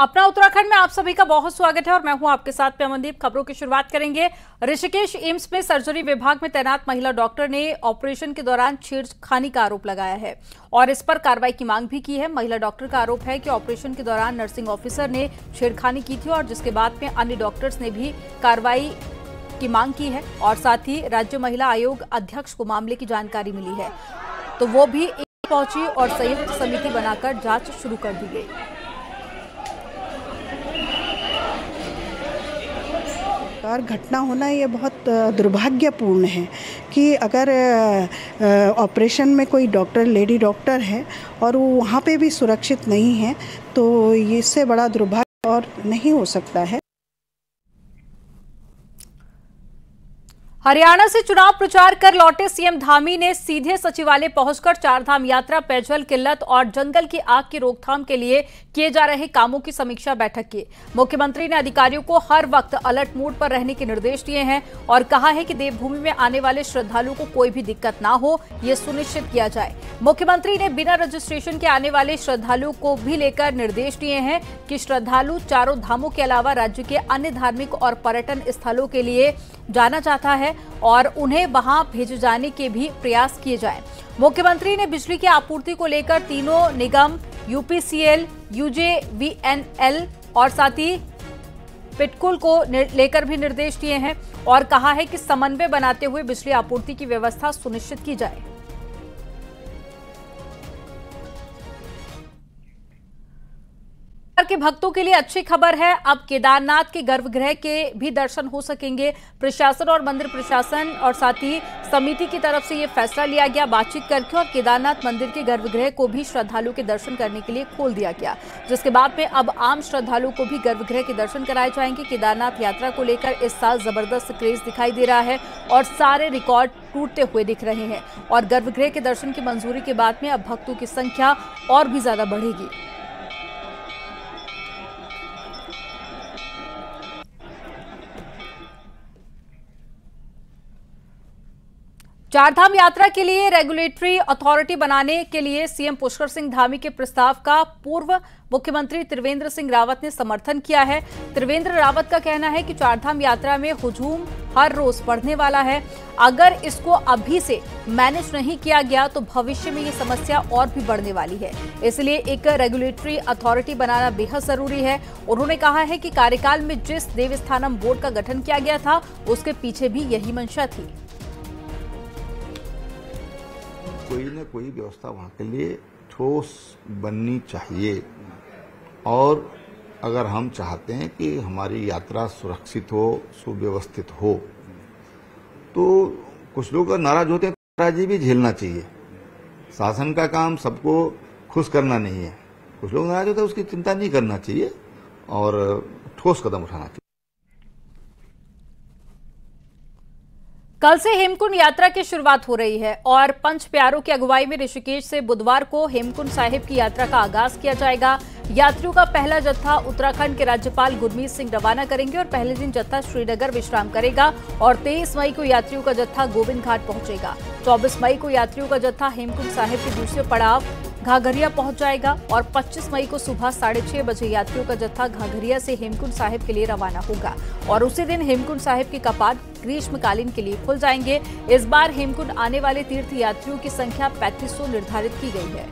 अपना उत्तराखंड में आप सभी का बहुत स्वागत है और मैं हूं आपके साथ में अमनदीप। खबरों की शुरुआत करेंगे। ऋषिकेश एम्स में सर्जरी विभाग में तैनात महिला डॉक्टर ने ऑपरेशन के दौरान छेड़खानी का आरोप लगाया है और इस पर कार्रवाई की मांग भी की है। महिला डॉक्टर का आरोप है कि ऑपरेशन के दौरान नर्सिंग ऑफिसर ने छेड़खानी की थी और जिसके बाद में अन्य डॉक्टर्स ने भी कार्रवाई की मांग की है और साथ ही राज्य महिला आयोग अध्यक्ष को मामले की जानकारी मिली है तो वो भी पहुंची और संयुक्त समिति बनाकर जांच शुरू कर दी गई। और घटना होना ये बहुत दुर्भाग्यपूर्ण है कि अगर ऑपरेशन में कोई डॉक्टर लेडी डॉक्टर है और वो वहाँ पे भी सुरक्षित नहीं है तो इससे बड़ा दुर्भाग्य और नहीं हो सकता है। हरियाणा से चुनाव प्रचार कर लौटे सीएम धामी ने सीधे सचिवालय पहुंचकर चारधाम यात्रा, पेयजल किल्लत और जंगल की आग की रोकथाम के लिए किए जा रहे कामों की समीक्षा बैठक की। मुख्यमंत्री ने अधिकारियों को हर वक्त अलर्ट मोड पर रहने के निर्देश दिए हैं और कहा है कि देवभूमि में आने वाले श्रद्धालुओं को कोई भी दिक्कत ना हो, ये सुनिश्चित किया जाए। मुख्यमंत्री ने बिना रजिस्ट्रेशन के आने वाले श्रद्धालुओं को भी लेकर निर्देश दिए हैं कि श्रद्धालु चारों धामों के अलावा राज्य के अन्य धार्मिक और पर्यटन स्थलों के लिए जाना चाहता है और उन्हें वहां भेजे जाने के भी प्रयास किए जाएं। मुख्यमंत्री ने बिजली की आपूर्ति को लेकर तीनों निगम यूपीसीएल, यूजेवीएनएल और साथ ही पिटकुल को लेकर भी निर्देश दिए हैं और कहा है कि समन्वय बनाते हुए बिजली आपूर्ति की व्यवस्था सुनिश्चित की जाए। के भक्तों के लिए अच्छी खबर है, अब केदारनाथ के गर्भगृह के भी दर्शन हो सकेंगे। प्रशासन और मंदिर प्रशासन और साथ ही समिति की तरफ से ये फैसला लिया गया बातचीत करके और केदारनाथ मंदिर के गर्भगृह को भी श्रद्धालुओं के दर्शन करने के लिए खोल दिया गया, जिसके बाद में अब आम श्रद्धालुओं को भी गर्भगृह के दर्शन कराए जाएंगे। केदारनाथ यात्रा को लेकर इस साल जबरदस्त क्रेज दिखाई दे रहा है और सारे रिकॉर्ड टूटते हुए दिख रहे हैं और गर्भगृह के दर्शन की मंजूरी के बाद में अब भक्तों की संख्या और भी ज्यादा बढ़ेगी। चारधाम यात्रा के लिए रेगुलेटरी अथॉरिटी बनाने के लिए सीएम पुष्कर सिंह धामी के प्रस्ताव का पूर्व मुख्यमंत्री त्रिवेंद्र सिंह रावत ने समर्थन किया है। त्रिवेंद्र रावत का कहना है कि चारधाम यात्रा में हुजूम हर रोज बढ़ने वाला है। अगर इसको अभी से मैनेज नहीं किया गया तो भविष्य में ये समस्या और भी बढ़ने वाली है, इसलिए एक रेगुलेटरी अथॉरिटी बनाना बेहद जरूरी है। उन्होंने कहा है कि कार्यकाल में जिस देवस्थानम बोर्ड का गठन किया गया था उसके पीछे भी यही मंशा थी। कोई न कोई व्यवस्था वहाँ के लिए ठोस बननी चाहिए और अगर हम चाहते हैं कि हमारी यात्रा सुरक्षित हो, सुव्यवस्थित हो, तो कुछ लोग नाराज होते हैं, नाराजी भी झेलना चाहिए। शासन का काम सबको खुश करना नहीं है। कुछ लोग नाराज होते हैं, उसकी चिंता नहीं करना चाहिए और ठोस कदम उठाना चाहिए। कल से हेमकुंड यात्रा की शुरुआत हो रही है और पंच प्यारों की अगुवाई में ऋषिकेश से बुधवार को हेमकुंड साहिब की यात्रा का आगाज किया जाएगा। यात्रियों का पहला जत्था उत्तराखंड के राज्यपाल गुरमीत सिंह रवाना करेंगे और पहले दिन जत्था श्रीनगर विश्राम करेगा और 23 मई को यात्रियों का जत्था गोविंद घाट पहुंचेगा। 24 मई को यात्रियों का जत्था हेमकुंड साहिब के दूसरे पड़ाव घाघरिया पहुंच जाएगा और 25 मई को सुबह 6:30 बजे यात्रियों का जत्था घाघरिया से हेमकुंड साहिब के लिए रवाना होगा और उसी दिन हेमकुंड साहिब के कपाट ग्रीष्मकालीन के लिए खुल जाएंगे। इस बार हेमकुंड आने वाले तीर्थ यात्रियों की संख्या 3500 निर्धारित की गई है।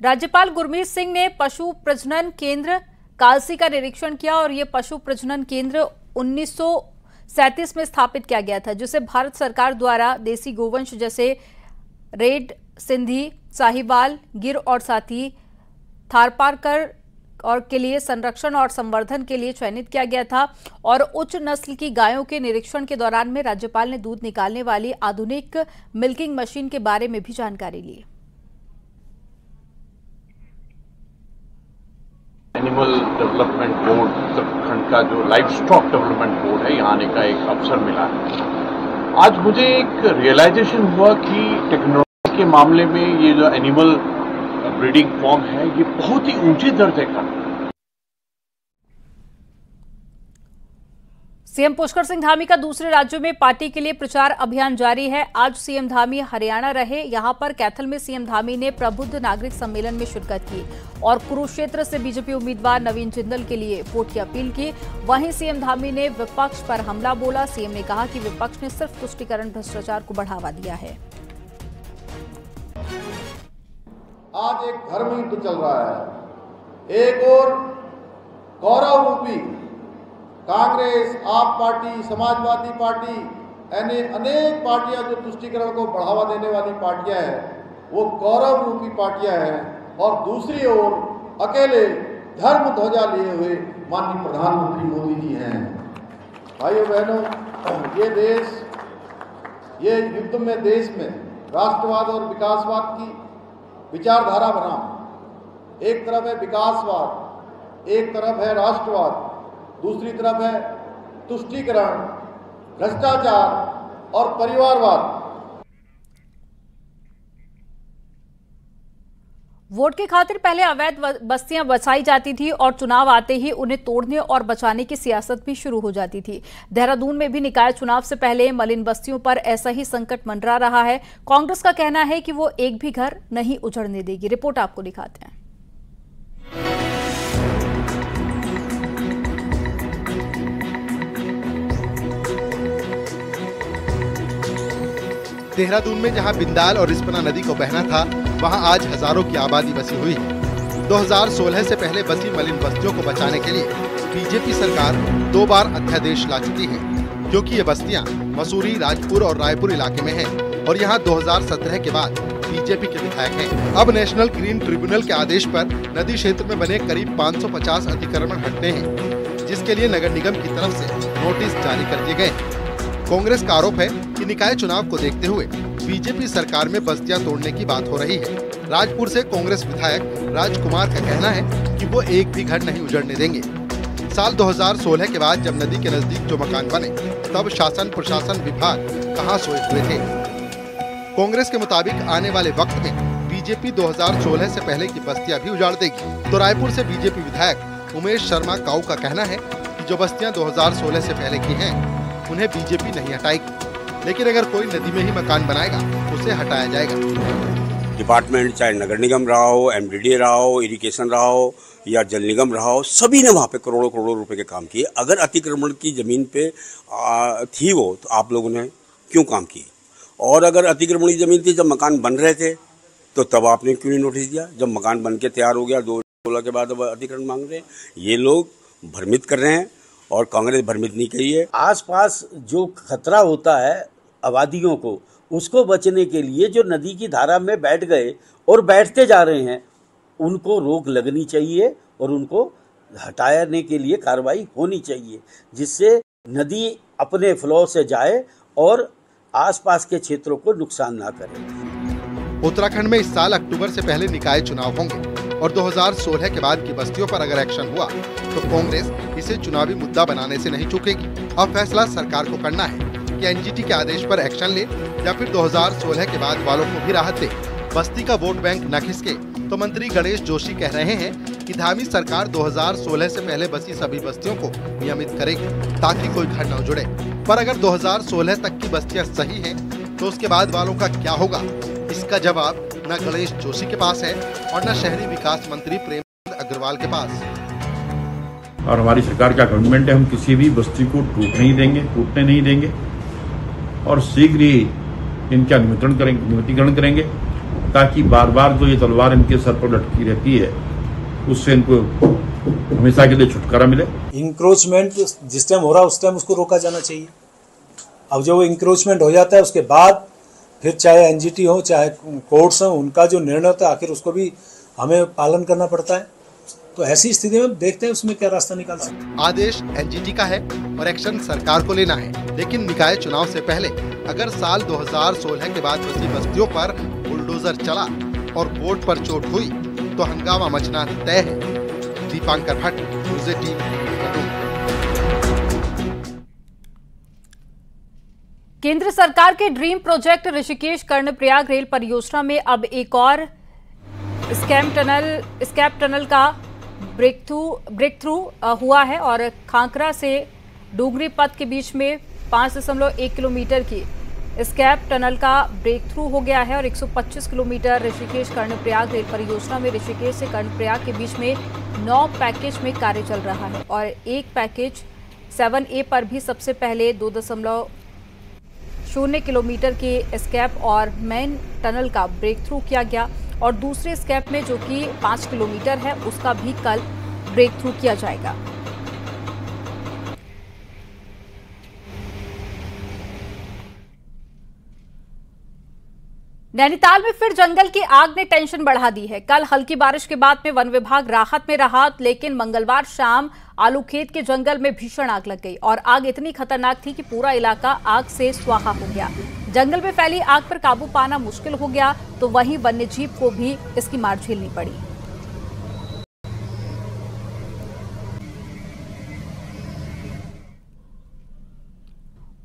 राज्यपाल गुरमीत सिंह ने पशु प्रजनन केंद्र कालसी का निरीक्षण किया और ये पशु प्रजनन केंद्र 1937 में स्थापित किया गया था, जिसे भारत सरकार द्वारा देसी गोवंश जैसे रेड, सिंधी, साहिवाल, गिर और साथ ही थारपारकर और के लिए संरक्षण और संवर्धन के लिए चयनित किया गया था और उच्च नस्ल की गायों के निरीक्षण के दौरान में राज्यपाल ने दूध निकालने वाली आधुनिक मिल्किंग मशीन के बारे में भी जानकारी ली। एनिमल डेवलपमेंट बोर्ड उत्तराखंड का जो लाइफ स्टॉक डेवलपमेंट बोर्ड है, यहाँ आने का एक अवसर मिला है। आज मुझे एक रियलाइजेशन हुआ कि टेक्नोलॉजी के मामले में ये जो एनिमल ब्रीडिंग फॉर्म है ये बहुत ही ऊंचे दर्जे का। सीएम पुष्कर सिंह धामी का दूसरे राज्यों में पार्टी के लिए प्रचार अभियान जारी है। आज सीएम धामी हरियाणा रहे। यहां पर कैथल में सीएम धामी ने प्रबुद्ध नागरिक सम्मेलन में शिरकत की और कुरुक्षेत्र से बीजेपी उम्मीदवार नवीन जिंदल के लिए वोट की अपील की। वहीं सीएम धामी ने विपक्ष पर हमला बोला। सीएम ने कहा कि विपक्ष ने सिर्फ तुष्टीकरण भ्रष्टाचार को बढ़ावा दिया है। आज एक धर्म युद्ध चल रहा है। एक और गौरव रूपी कांग्रेस, आप पार्टी, समाजवादी पार्टी, अनेक पार्टियां जो तुष्टीकरण को बढ़ावा देने वाली पार्टियां हैं, वो गौरव रूपी पार्टियां हैं। और दूसरी ओर अकेले धर्म ध्वजा लिए हुए माननीय प्रधानमंत्री मोदी जी हैं। भाइयों बहनों, ये देश, ये युद्ध में देश में राष्ट्रवाद और विकासवाद की विचारधारा बना। एक तरफ है विकासवाद, एक तरफ है राष्ट्रवाद, दूसरी तरफ है तुष्टीकरण, भ्रष्टाचार और परिवारवाद। वोट की खातिर पहले अवैध बस्तियां बसाई जाती थी और चुनाव आते ही उन्हें तोड़ने और बचाने की सियासत भी शुरू हो जाती थी। देहरादून में भी निकाय चुनाव से पहले मलिन बस्तियों पर ऐसा ही संकट मंडरा रहा है। कांग्रेस का कहना है कि वो एक भी घर नहीं उजड़ने देगी। रिपोर्ट आपको दिखाते हैं। देहरादून में जहां बिंदाल और रिस्पना नदी को बहना था, वहां आज हजारों की आबादी बसी हुई है। 2016 से पहले बसी मलिन बस्तियों को बचाने के लिए बीजेपी सरकार 2 बार अध्यादेश ला चुकी है, क्योंकि ये बस्तियां मसूरी, राजपुर और रायपुर इलाके में हैं और यहां 2017 के बाद बीजेपी के विधायक हैं। अब नेशनल ग्रीन ट्रिब्यूनल के आदेश पर नदी क्षेत्र में बने करीब 550 अतिक्रमण हटने हैं, जिसके लिए नगर निगम की तरफ से नोटिस जारी कर दिए गए। कांग्रेस का आरोप है कि निकाय चुनाव को देखते हुए बीजेपी सरकार में बस्तियां तोड़ने की बात हो रही है। राजपुर से कांग्रेस विधायक राजकुमार का कहना है कि वो एक भी घर नहीं उजड़ने देंगे। साल 2016 के बाद जब नदी के नजदीक जो मकान बने, तब शासन प्रशासन विभाग कहां सोए हुए थे। कांग्रेस के मुताबिक आने वाले वक्त में बीजेपी 2016 से पहले की बस्तियां भी उजाड़ देगी। तो रायपुर से बीजेपी विधायक उमेश शर्मा काऊ का कहना है कि जो बस्तियां 2016 से पहले की हैं, उन्हें बीजेपी नहीं हटाएगी, लेकिन अगर कोई नदी में ही मकान बनाएगा उसे हटाया जाएगा। डिपार्टमेंट, चाहे नगर निगम रहा हो, एमडीडीए रहा हो, इरिगेशन रहा हो या जल निगम रहा हो, सभी ने वहाँ पे करोड़ों करोड़ों रुपए के काम किए। अगर अतिक्रमण की जमीन पे थी वो, तो आप लोगों ने क्यों काम किए? और अगर अतिक्रमण की जमीन थी, जब मकान बन रहे थे, तो तब आपने क्यों नहीं नोटिस दिया? जब मकान बन के तैयार हो गया 2016 के बाद अब अतिक्रमण मांग रहे हैं। ये लोग भ्रमित कर रहे हैं और कांग्रेस भ्रमित नहीं करी है। आसपास जो खतरा होता है आबादियों को, उसको बचने के लिए जो नदी की धारा में बैठ गए और बैठते जा रहे हैं, उनको रोक लगनी चाहिए और उनको हटाने के लिए कार्रवाई होनी चाहिए, जिससे नदी अपने फ्लो से जाए और आसपास के क्षेत्रों को नुकसान ना करे। उत्तराखंड में इस साल अक्टूबर से पहले निकाय चुनाव होंगे और 2016 के बाद की बस्तियों पर अगर एक्शन हुआ तो कांग्रेस इसे चुनावी मुद्दा बनाने से नहीं चूकेगी। अब फैसला सरकार को करना है कि एनजीटी के आदेश पर एक्शन ले या फिर 2016 के बाद वालों को भी राहत दे। बस्ती का वोट बैंक न खिसके तो मंत्री गणेश जोशी कह रहे हैं कि धामी सरकार 2016 से पहले बसी सभी बस्तियों को नियमित करेगी ताकि कोई घर न उजड़े। पर अगर 2016 तक की बस्तियां सही हैं, तो उसके बाद वालों का क्या होगा? इसका जवाब न गणेश जोशी के पास है और न शहरी विकास मंत्री प्रेम अग्रवाल के पास। और हमारी सरकार का कमिटमेंट है, हम किसी भी बस्ती को टूटने नहीं देंगे और शीघ्र ही इनका नियमितीकरण करेंगे, ताकि बार बार जो ये तलवार इनके सर पर लटकी रहती है, उससे इनको हमेशा के लिए छुटकारा मिले। इंक्रोचमेंट जिस टाइम हो रहा है उस टाइम उसको रोका जाना चाहिए। अब जो इंक्रोचमेंट हो जाता है उसके बाद फिर चाहे एनजीटी हो चाहे कोर्ट्स हो, उनका जो निर्णय होता है आखिर उसको भी हमें पालन करना पड़ता है। तो ऐसी स्थिति में देखते हैं उसमें क्या रास्ता निकाल सकते। आदेश एनजीटी का है और एक्शन सरकार को लेना है, लेकिन निकाय चुनाव से पहले अगर साल 2016 के बाद बसी बस्तियों पर बुलडोजर चला और वोट पर चोट हुई तो हंगामा मचना तय है। दीपांकर भट्ट, न्यूज़ 18। केंद्र सरकार के dream project Rishikesh Karnaprayag rail परियोजना में अब एक और स्कैप टनल का ब्रेक थ्रू हुआ है और खांकरा से डूंगरी पथ के बीच में 5.1 किलोमीटर की स्कैप टनल का ब्रेक थ्रू हो गया है और 125 किलोमीटर ऋषिकेश कर्णप्रयाग रेल परियोजना में ऋषिकेश से कर्णप्रयाग के बीच में 9 पैकेज में कार्य चल रहा है और एक पैकेज 7A पर भी सबसे पहले 2.0 किलोमीटर के स्कैप और मेन टनल का ब्रेक थ्रू किया गया और दूसरे स्कैप में जो कि 5 किलोमीटर है उसका भी कल ब्रेक थ्रू किया जाएगा। नैनीताल में फिर जंगल की आग ने टेंशन बढ़ा दी है। कल हल्की बारिश के बाद में वन विभाग राहत में रहा, लेकिन मंगलवार शाम आलूखेत के जंगल में भीषण आग लग गई और आग इतनी खतरनाक थी कि पूरा इलाका आग से स्वाहा हो गया। जंगल में फैली आग पर काबू पाना मुश्किल हो गया, तो वहीं वन्यजीव को भी इसकी मार झेलनी पड़ी।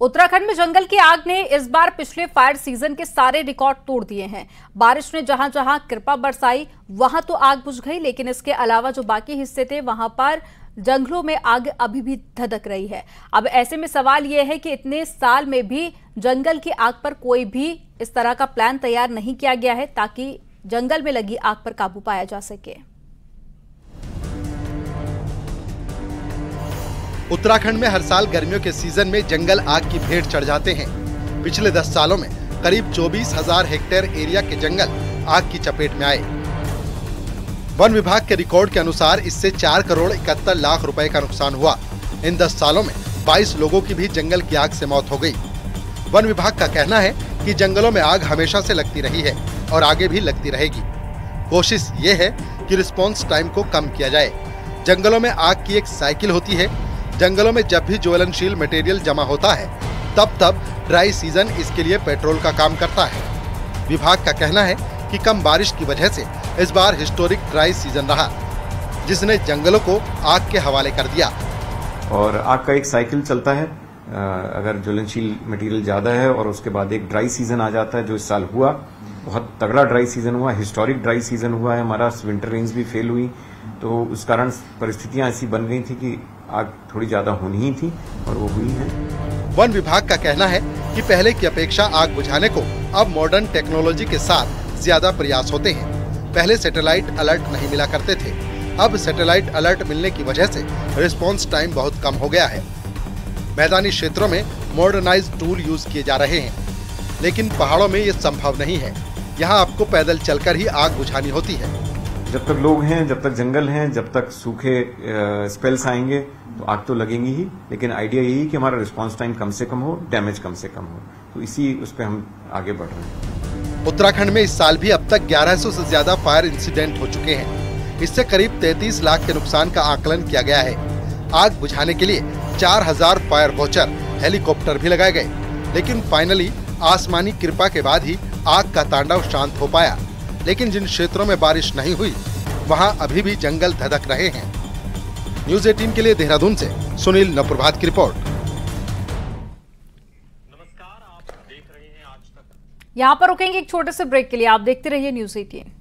उत्तराखंड में जंगल की आग ने इस बार पिछले फायर सीजन के सारे रिकॉर्ड तोड़ दिए हैं। बारिश ने जहां जहां कृपा बरसाई वहां तो आग बुझ गई, लेकिन इसके अलावा जो बाकी हिस्से थे वहां पर जंगलों में आग अभी भी धधक रही है। अब ऐसे में सवाल यह है कि इतने साल में भी जंगल की आग पर कोई भी इस तरह का प्लान तैयार नहीं किया गया है ताकि जंगल में लगी आग पर काबू पाया जा सके। उत्तराखंड में हर साल गर्मियों के सीजन में जंगल आग की भेंट चढ़ जाते हैं। पिछले 10 सालों में करीब 24,000 हेक्टेयर एरिया के जंगल आग की चपेट में आए। वन विभाग के रिकॉर्ड के अनुसार इससे 4 करोड़ 71 लाख रुपए का नुकसान हुआ। इन 10 सालों में 22 लोगों की भी जंगल की आग से मौत हो गई। वन विभाग का कहना है कि जंगलों में आग हमेशा से लगती रही है और आगे भी लगती रहेगी। कोशिश ये है कि रिस्पॉन्स टाइम को कम किया जाए। जंगलों में आग की एक साइकिल होती है। जंगलों में जब भी ज्वलनशील मटेरियल जमा होता है तब ड्राई सीजन इसके लिए पेट्रोल का काम करता है। विभाग का कहना है कि कम बारिश की वजह से इस बार हिस्टोरिक ड्राई सीजन रहा, जिसने जंगलों को आग के हवाले कर दिया। और आग का एक साइकिल चलता है। अगर ज्वलनशील मटेरियल ज्यादा है और उसके बाद एक ड्राई सीजन आ जाता है, जो इस साल हुआ, बहुत तगड़ा ड्राई सीजन हुआ, हिस्टोरिक ड्राई सीजन हुआ है। हमारा विंटर रेंज भी फेल हुई, तो उस कारण परिस्थितियां ऐसी बन गई थी कि आग थोड़ी ज्यादा होनी ही थी और वो हुई है। वन विभाग का कहना है कि पहले की अपेक्षा आग बुझाने को अब मॉडर्न टेक्नोलॉजी के साथ ज्यादा प्रयास होते हैं। पहले सैटेलाइट अलर्ट नहीं मिला करते थे, अब सैटेलाइट अलर्ट मिलने की वजह से रिस्पॉन्स टाइम बहुत कम हो गया है। मैदानी क्षेत्रों में मॉडर्नाइज्ड टूल यूज किए जा रहे हैं, लेकिन पहाड़ों में ये संभव नहीं है। यहाँ आपको पैदल चलकर ही आग बुझानी होती है। जब तक लोग हैं, जब तक जंगल हैं, जब तक सूखे स्पेल्स आएंगे तो आग तो लगेंगी ही, लेकिन आइडिया यही कि हमारा रिस्पांस टाइम कम से कम हो, डैमेज कम से कम हो, तो इसी उस पर हम आगे बढ़ रहे हैं। उत्तराखंड में इस साल भी अब तक 1100 से ज्यादा फायर इंसिडेंट हो चुके हैं। इससे करीब 33 लाख के नुकसान का आकलन किया गया है। आग बुझाने के लिए 4000 फायर वॉचर हेलीकॉप्टर भी लगाए गए, लेकिन फाइनली आसमानी कृपा के बाद ही आग का तांडव शांत हो पाया। लेकिन जिन क्षेत्रों में बारिश नहीं हुई वहां अभी भी जंगल धधक रहे हैं। न्यूज़ 18 के लिए देहरादून से सुनील नवप्रभात की रिपोर्ट। यहाँ पर रुकेंगे एक छोटे से ब्रेक के लिए। आप देखते रहिए न्यूज़ 18।